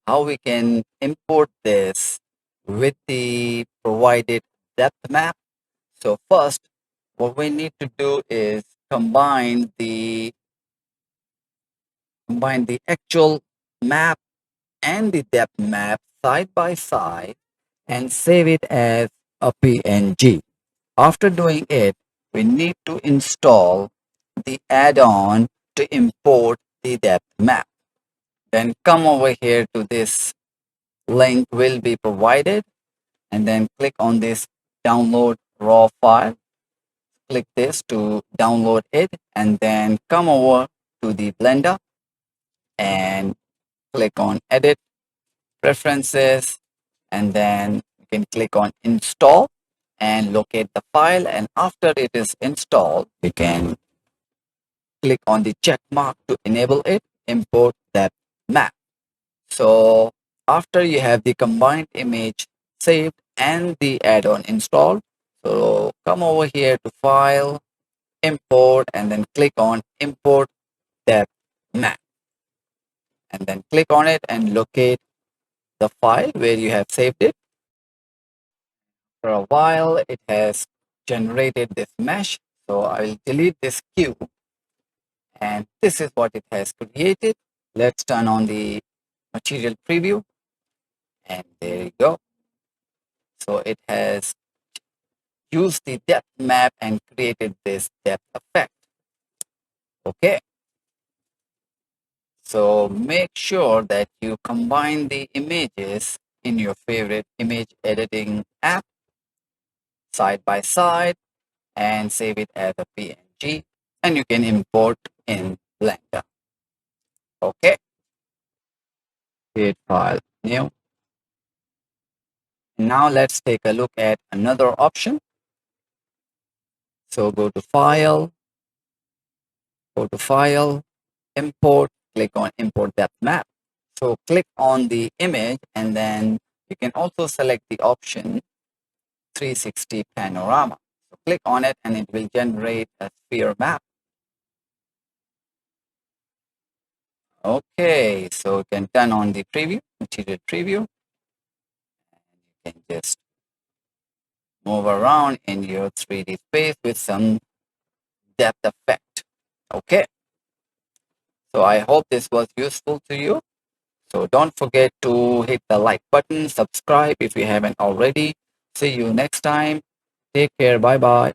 how we can import this with the provided depth map. So first, what we need to do is combine the actual map and the depth map side by side and save it as a PNG. After doing it, we need to install the add-on to import the depth map. Then come over here to this link will be provided and then click on this download raw file. Click this to download it and then come over to the Blender and click on edit preferences and then you can click on install and locate the file, and after it is installed you can click on the check mark to enable it, import that map. So after you have the combined image saved and the add-on installed, so come over here to file, import, and then click on import that map and then click on it and locate the file where you have saved it. For a while it has generated this mesh, so I will delete this cube and this is what it has created. Let's turn on the material preview and there you go. So it has used the depth map and created this depth effect. Okay, so make sure that you combine the images in your favorite image editing app side by side and save it as a PNG, and you can import in Blender. Okay, create file new. Now let's take a look at another option. So go to file, import, click on import depth map. So click on the image and then you can also select the option 360 panorama. So click on it and it will generate a sphere map. Okay, so you can turn on the preview, material preview. And you can just move around in your 3D space with some depth effect. Okay, so I hope this was useful to you. So don't forget to hit the like button, subscribe if you haven't already. See you next time. Take care. Bye bye.